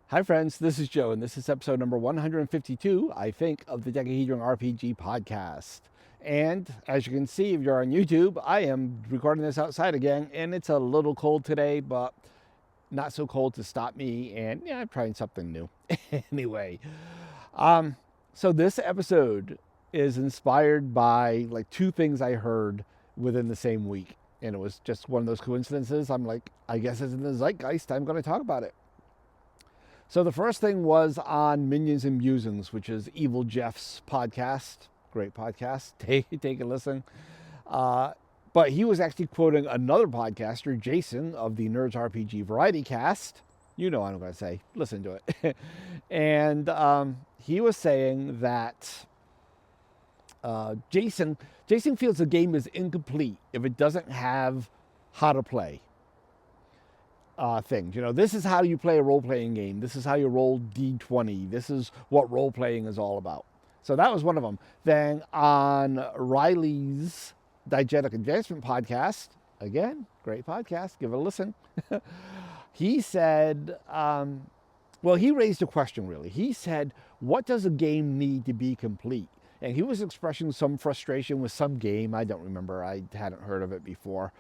Hi friends, this is Joe, and this is episode number 152, I think, of the Diegetic RPG Podcast. And as you can see, if you're on YouTube, I am recording this outside again, and it's a little cold today, but not so cold to stop me, and yeah, I'm trying something new. Anyway, so this episode is inspired by like two things I heard within the same week, and it was just one of those coincidences. I'm like, I guess it's in the zeitgeist, I'm going to talk about it. So the first thing was on Minions and Musings, which is Evil Jeff's podcast. Great podcast. Take a listen. But he was actually quoting another podcaster, Jason, of the Nerds RPG Variety Cast. You know what I'm going to say. Listen to it. And he was saying that Jason feels the game is incomplete if it doesn't have how to play. Things. You know, this is how you play a role-playing game. This is how you roll D20. This is what role-playing is all about. So that was one of them. Then on Riley's Diegetic Advancement podcast, again, great podcast, give it a listen. He said, he raised a question really. He said, what does a game need to be complete? And he was expressing some frustration with some game. I don't remember. I hadn't heard of it before.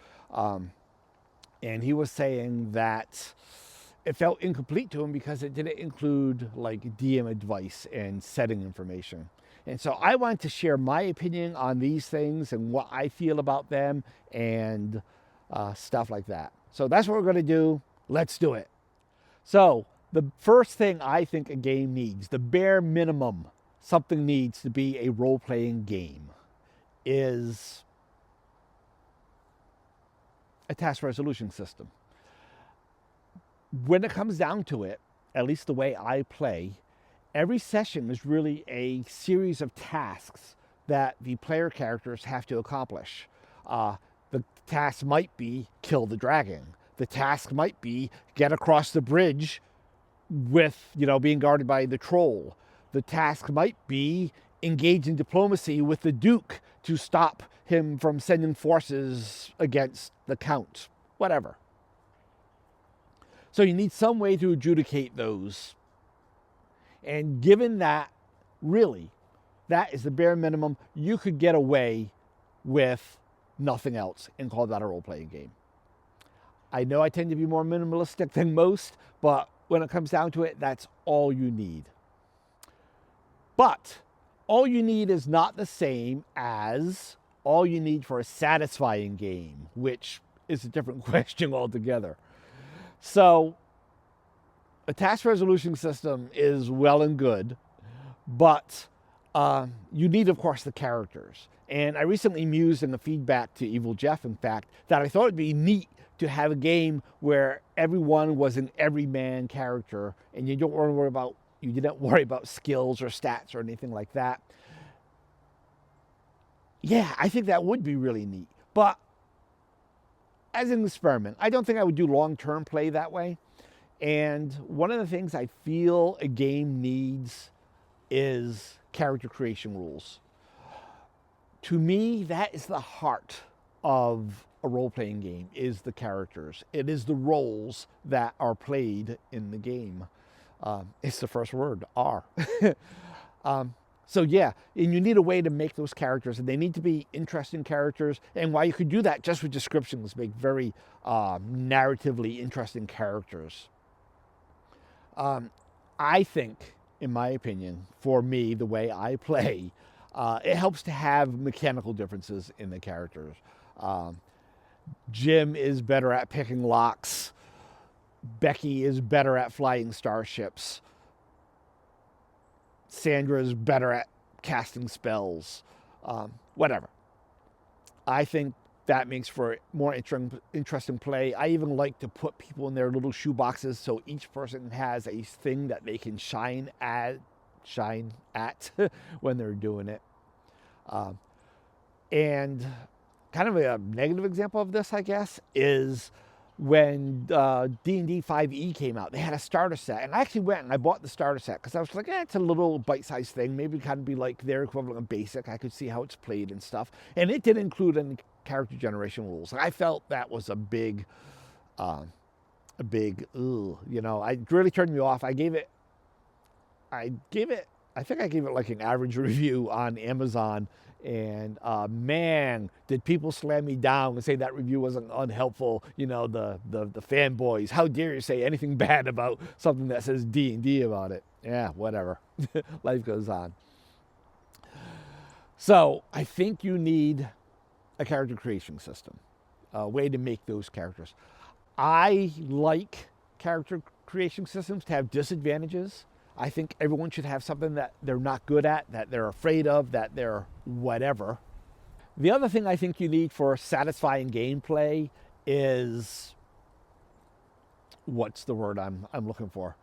And he was saying that it felt incomplete to him because it didn't include like DM advice and setting information. And so I wanted to share my opinion on these things and what I feel about them and stuff like that. So that's what we're going to do. Let's do it. So the first thing I think a game needs, the bare minimum something needs to be a role-playing game, is a task resolution system. When it comes down to it, at least the way I play, every session is really a series of tasks that the player characters have to accomplish. The task might be kill the dragon. The task might be get across the bridge with, being guarded by the troll. The task might be engage in diplomacy with the Duke to stop him from sending forces against the Count, whatever. So you need some way to adjudicate those. And given that, really, that is the bare minimum, you could get away with nothing else and call that a role-playing game. I know I tend to be more minimalistic than most, but when it comes down to it, that's all you need. But all you need is not the same as all you need for a satisfying game, which is a different question altogether. So a task resolution system is well and good, but you need, of course, the characters. And I recently mused in the feedback to Evil Jeff, in fact, that I thought it'd be neat to have a game where everyone was an everyman character and you didn't worry about skills or stats or anything like that. Yeah, I think that would be really neat. But as an experiment, I don't think I would do long-term play that way. And one of the things I feel a game needs is character creation rules. To me, that is the heart of a role-playing game, is the characters. It is the roles that are played in the game. It's the first word, R. So yeah, and you need a way to make those characters, and they need to be interesting characters. And while you could do that just with descriptions, make very narratively interesting characters. I think, in my opinion, for me, the way I play, it helps to have mechanical differences in the characters. Jim is better at picking locks. Becky is better at flying starships. Sandra is better at casting spells. Whatever. I think that makes for more interesting play. I even like to put people in their little shoe boxes so each person has a thing that they can shine at when they're doing it. And kind of a negative example of this, I guess, is when D&D 5e came out. They had a starter set, and I actually went and I bought the starter set because I was like, it's a little bite-sized thing. Maybe it kind of be like their equivalent of basic. I could see how it's played and stuff. And it didn't include any character generation rules. I felt that was a big a big, ugh, it really turned me off. I think I gave it like an average review on Amazon. And man, did people slam me down and say that review wasn't unhelpful? The fanboys. How dare you say anything bad about something that says D&D about it? Yeah, whatever. Life goes on. So I think you need a character creation system, a way to make those characters. I like character creation systems to have disadvantages. I think everyone should have something that they're not good at, that they're afraid of, that they're whatever. The other thing I think you need for satisfying gameplay is, what's the word I'm looking for?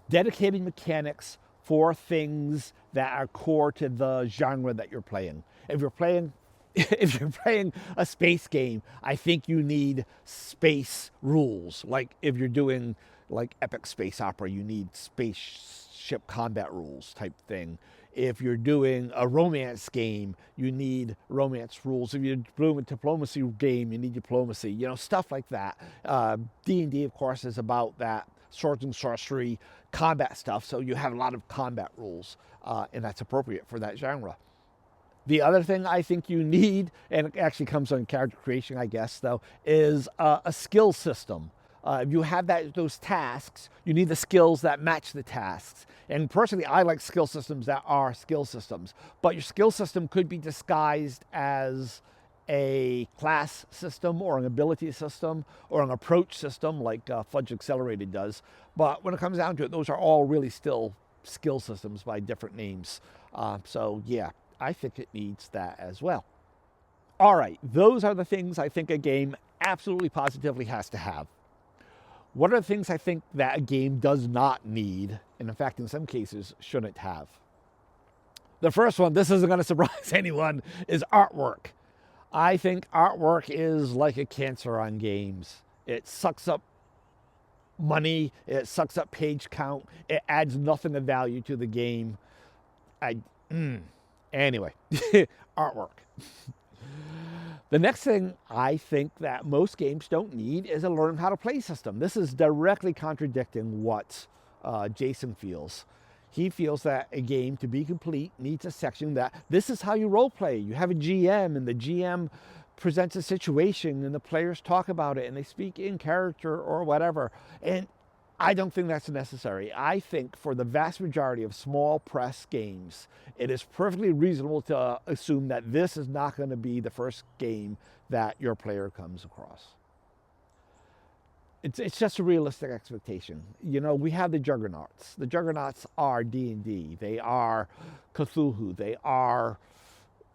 Dedicated mechanics for things that are core to the genre that you're playing. If you're playing a space game, I think you need space rules. Like if you're doing like epic space opera, you need spaceship combat rules type thing. If you're doing a romance game, you need romance rules. If you're doing a diplomacy game, you need diplomacy. Stuff like that. D&D, of course, is about that swords and sorcery combat stuff. So you have a lot of combat rules, and that's appropriate for that genre. The other thing I think you need, and it actually comes on character creation, I guess, though, is a skill system. If you have those tasks, you need the skills that match the tasks. And personally, I like skill systems that are skill systems. But your skill system could be disguised as a class system or an ability system or an approach system like Fudge Accelerated does. But when it comes down to it, those are all really still skill systems by different names. So yeah, I think it needs that as well. All right, those are the things I think a game absolutely positively has to have. What are the things I think that a game does not need, and in fact, in some cases, shouldn't have? The first one, this isn't going to surprise anyone, is artwork. I think artwork is like a cancer on games. It sucks up money, it sucks up page count, it adds nothing of value to the game. Anyway, artwork. The next thing I think that most games don't need is a learn how to play system. This is directly contradicting what Jason feels. He feels that a game, to be complete, needs a section that this is how you role play. You have a GM, and the GM presents a situation, and the players talk about it, and they speak in character or whatever. And I don't think that's necessary. I think for the vast majority of small press games, it is perfectly reasonable to assume that this is not going to be the first game that your player comes across. It's just a realistic expectation. We have the Juggernauts. The Juggernauts are D&D. They are Cthulhu. They are,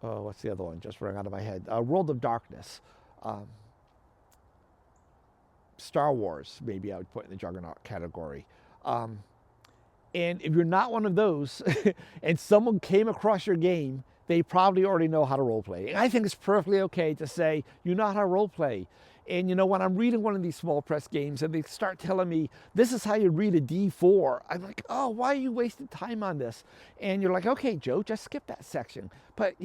what's the other one? Just running out of my head. World of Darkness. Star Wars, maybe I would put in the Juggernaut category. And if you're not one of those, and someone came across your game, they probably already know how to role play. And I think it's perfectly okay to say, you know how to role play. And when I'm reading one of these small press games and they start telling me, this is how you read a D4, I'm like, oh, why are you wasting time on this? And you're like, okay, Joe, just skip that section. But,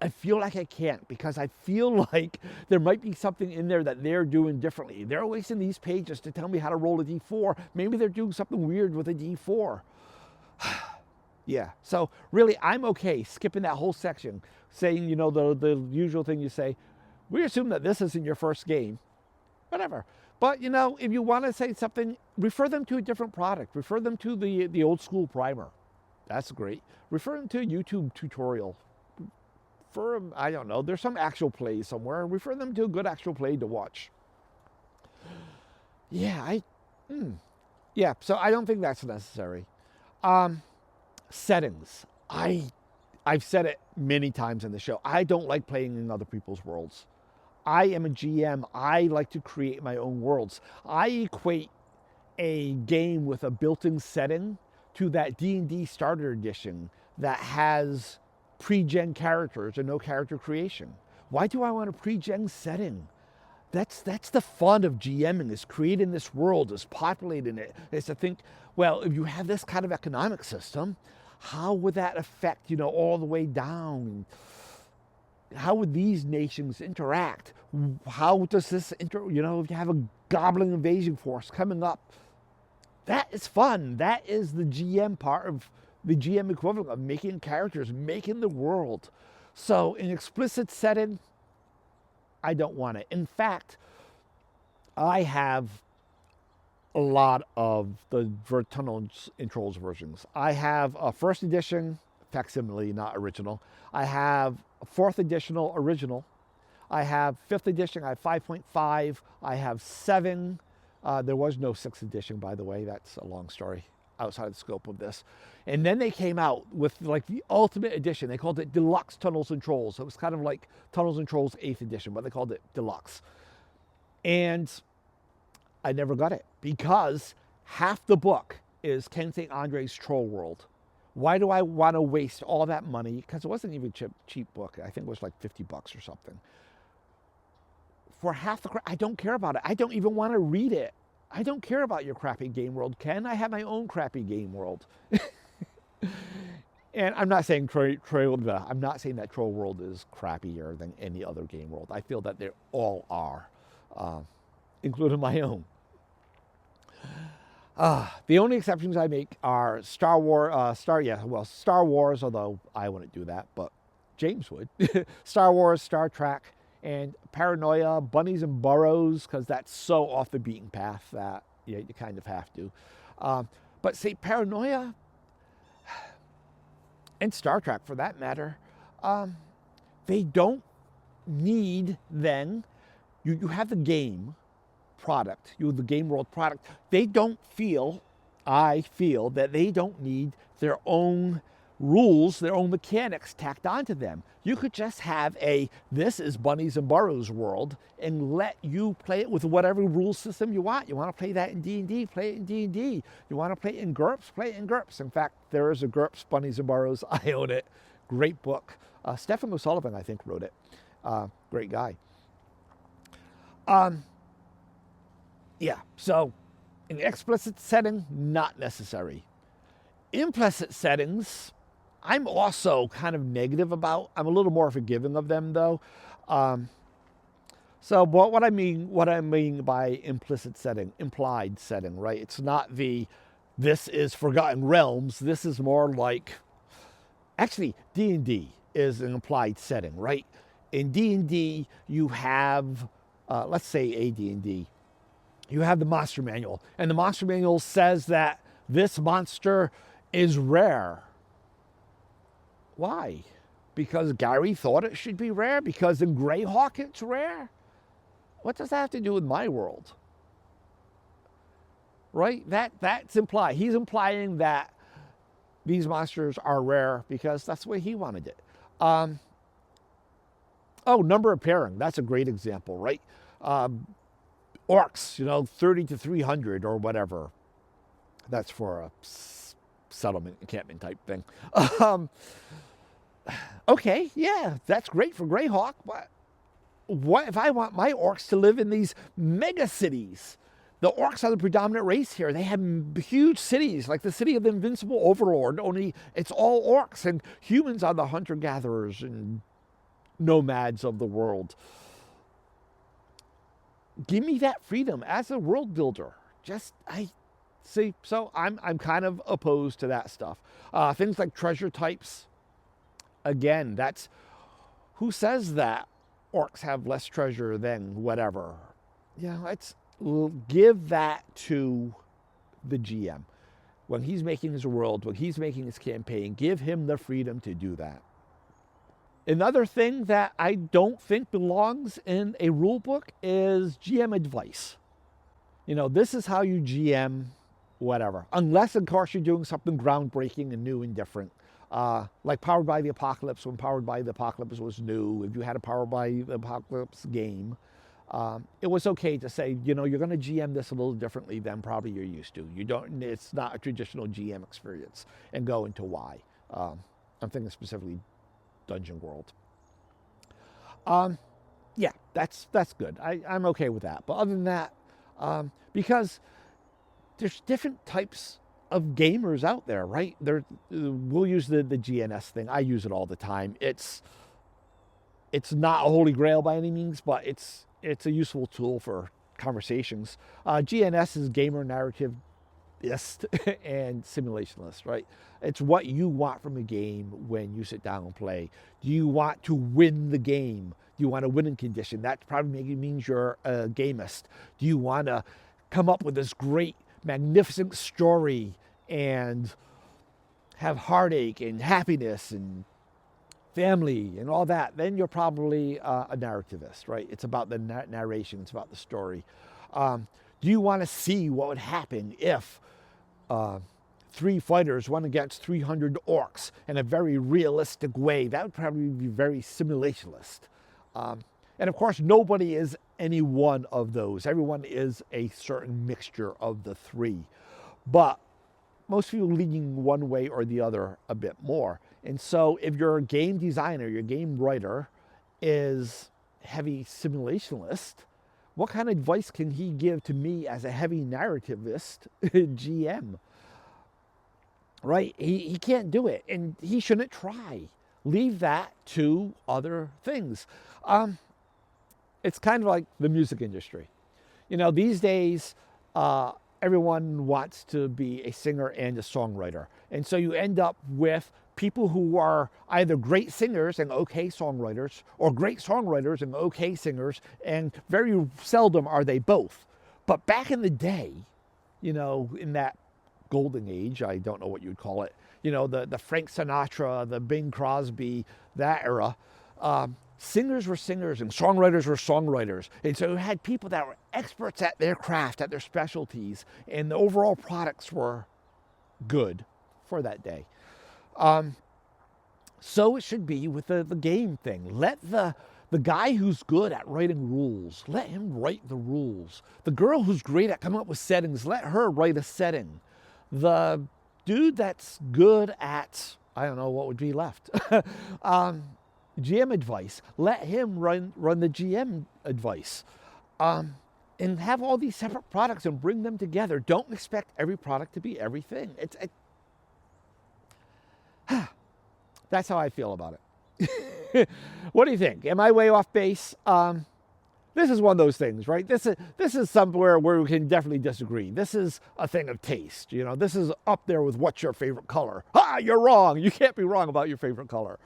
I feel like I can't, because I feel like there might be something in there that they're doing differently. They're wasting these pages to tell me how to roll a D4. Maybe they're doing something weird with a D4. Yeah, so really, I'm okay skipping that whole section, saying, the usual thing you say, we assume that this isn't your first game, whatever. But, if you want to say something, refer them to a different product. Refer them to the old school primer. That's great. Refer them to a YouTube tutorial. I don't know, there's some actual plays somewhere. Refer them to a good actual play to watch. Yeah, so I don't think that's necessary. Settings. I've said it many times in the show. I don't like playing in other people's worlds. I am a GM. I like to create my own worlds. I equate a game with a built-in setting to that D&D Starter Edition that has pre-gen characters and no character creation. Why do I want a pre-gen setting? That's the fun of GMing, is creating this world, is populating it, is to think, well, if you have this kind of economic system, how would that affect, all the way down? how would these nations interact? How does this if you have a goblin invasion force coming up, that is fun. That is the GM part of the GM equivalent of making characters, making the world. So in explicit setting, I don't want it. In fact, I have a lot of the Tunnels and Trolls versions. I have a first edition facsimile, not original. I have a fourth edition original. I have fifth edition. I have 5.5. I have 7. There was no 6th edition, by the way. That's a long story outside the scope of this. And then they came out with like the ultimate edition. They called it Deluxe Tunnels and Trolls. It was kind of like Tunnels and Trolls 8th edition, but they called it Deluxe. And I never got it because half the book is Ken St. Andre's Troll World. Why do I want to waste all that money? Because it wasn't even a cheap book. I think it was like $50 or something. For half the crap, I don't care about it. I don't even want to read it. I don't care about your crappy game world, Ken. I have my own crappy game world. And I'm not saying I'm not saying that Troll World is crappier than any other game world. I feel that they all are, including my own. The only exceptions I make are Star Wars, although I wouldn't do that, but James would. Star Wars, Star Trek, and Paranoia, Bunnies and Burrows, because that's so off the beaten path that you kind of have to. But say Paranoia, and Star Trek for that matter, they don't need then, you have the game product, you have the game world product. They don't feel, I feel that they don't need their own rules, their own mechanics tacked onto them. You could just have this is Bunnies and Burrows world and let you play it with whatever rule system you want. You want to play that in D&D, play it in D&D. You want to play it in GURPS, play it in GURPS. In fact, there is a GURPS, Bunnies and Burrows. I own it. Great book. Stephen O'Sullivan, I think, wrote it. Great guy. So in explicit setting, not necessary. Implicit settings, I'm also kind of negative about. I'm a little more forgiving of them, though. So what I mean by implicit setting, implied setting, right? It's not this is Forgotten Realms. This is more like, actually, D&D is an implied setting, right? In D&D, you have, let's say AD&D, you have the monster manual, and the monster manual says that this monster is rare. Why? Because Gary thought it should be rare? Because in Greyhawk it's rare? What does that have to do with my world? Right? That's implied. He's implying that these monsters are rare because that's the way he wanted it. Number of pairing. That's a great example, right? Orcs, 30 to 300 or whatever. That's for a settlement encampment type thing. Okay, yeah, that's great for Greyhawk, but what if I want my orcs to live in these mega cities? The orcs are the predominant race here. They have huge cities, like the city of the Invincible Overlord, only it's all orcs, and humans are the hunter-gatherers and nomads of the world. Give me that freedom as a world builder. So I'm kind of opposed to that stuff. Things like treasure types. Again, that's who says that orcs have less treasure than whatever. Let's give that to the GM. When he's making his world, when he's making his campaign, give him the freedom to do that. Another thing that I don't think belongs in a rule book is GM advice. This is how you GM whatever. Unless, of course, you're doing something groundbreaking and new and different. Like Powered by the Apocalypse, when Powered by the Apocalypse was new. If you had a Powered by the Apocalypse game, it was okay to say, you're going to GM this a little differently than probably you're used to. It's not a traditional GM experience, and go into why. I'm thinking specifically Dungeon World. That's good. I'm okay with that. But other than that, because there's different types of gamers out there, right? We'll use the GNS thing. I use it all the time. It's It's not a holy grail by any means, but it's a useful tool for conversations. GNS is gamer narrativist and simulationist, right? It's what you want from a game when you sit down and play. Do you want to win the game? Do you want a winning condition? That probably means you're a gamist. Do you want to come up with this great, magnificent story and have heartache and happiness and family and all that? Then you're probably a narrativist, right? It's about the narration. It's about the story. Do you want to see what would happen if 3 fighters went against 300 orcs in a very realistic way? That would probably be very simulationist. And of course, nobody is any one of those. Everyone is a certain mixture of the 3. But most people leaning one way or the other a bit more. And so if your game designer, your game writer is heavy simulationist, what kind of advice can he give to me as a heavy narrativist GM? Right? He can't do it, and he shouldn't try. Leave that to other things. It's kind of like the music industry. You know, these days, everyone wants to be a singer and a songwriter. And so you end up with people who are either great singers and okay songwriters, or great songwriters and okay singers, and very seldom are they both. But back in the day, you know, in that golden age, I don't know what you'd call it, you know, the Frank Sinatra, the Bing Crosby, that era, singers were singers and songwriters were songwriters. And so you had people that were experts at their craft, at their specialties, and the overall products were good for that day. So it should be with the game thing. Let the guy who's good at writing rules, let him write the rules. The girl who's great at coming up with settings, let her write a setting. The dude that's good at, I don't know what would be left, GM advice, let him run the GM advice. And have all these separate products and bring them together. Don't expect every product to be everything. That's how I feel about it. What do you think? Am I way off base? This is one of those things, right? This is somewhere where we can definitely disagree. This is a thing of taste. You know, this is up there with what's your favorite color. You're wrong. You can't be wrong about your favorite color.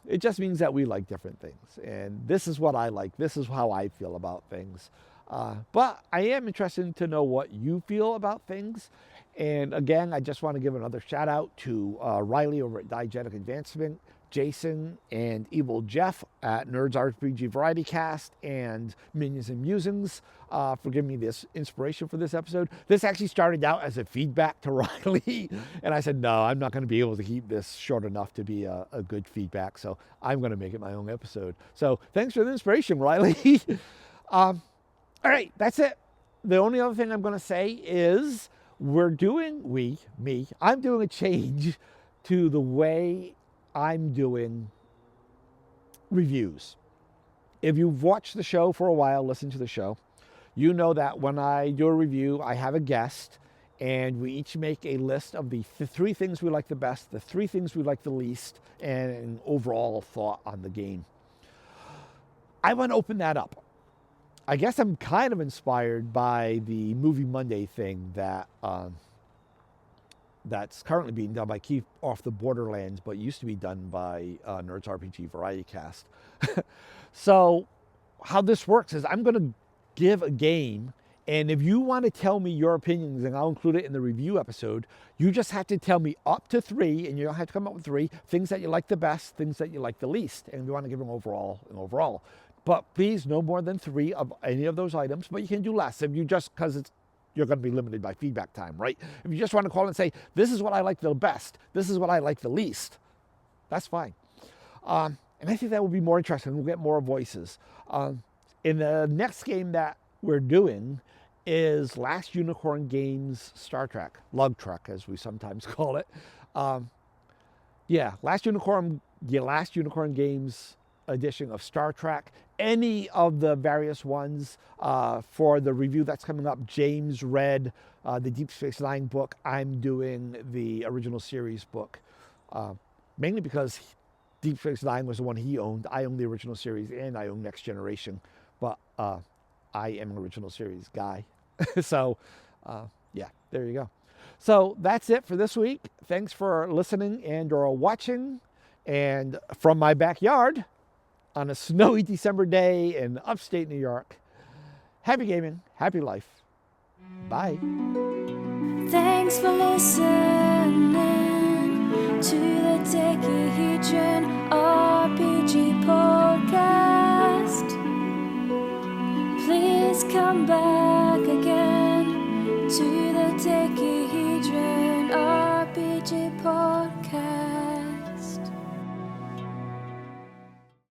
It just means that we like different things. And this is what I like. This is how I feel about things. But I am interested to know what you feel about things. And again, I just want to give another shout out to Riley over at Diegetic Advancement, Jason and Evil Jeff at Nerds RPG Variety Cast, and Minions and Musings for giving me this inspiration for this episode. This actually started out as a feedback to Riley, and I said, no, I'm not going to be able to keep this short enough to be a good feedback, so I'm going to make it my own episode. So thanks for the inspiration, Riley. All right, that's it. The only other thing I'm going to say is I'm doing a change to the way I'm doing reviews. If you've watched the show for a while, listened to the show, you know that when I do a review, I have a guest, and we each make a list of the 3 things we like the best, the 3 things we like the least, and an overall thought on the game. I want to open that up. I guess I'm kind of inspired by the Movie Monday thing that's currently being done by Keith Off the Borderlands, but used to be done by Nerds RPG Variety Cast. So how this works is I'm going to give a game, and if you want to tell me your opinions, and I'll include it in the review episode, you just have to tell me up to 3, and you don't have to come up with 3, things that you like the best, things that you like the least, and if you want to give them overall. But please, no more than 3 of any of those items, but you can do less if you just, because you're going to be limited by feedback time, right? If you just want to call and say, this is what I like the best, this is what I like the least, that's fine. And I think that will be more interesting. We'll get more voices. In the next game that we're doing is Last Unicorn Games Star Trek, Lug Trek, as we sometimes call it. Last Unicorn Games edition of Star Trek. Any of the various ones for the review that's coming up. James read the Deep Space Nine book. I'm doing the original series book, mainly because Deep Space Nine was the one he owned. I own the original series, and I own Next Generation. But I am an original series guy. So, yeah, there you go. So that's it for this week. Thanks for listening and or watching. And from my backyard on a snowy December day in upstate New York, happy gaming, happy life. Bye. Thanks for listening to the Diegetic RPG Podcast. Please come back again to the Diegetic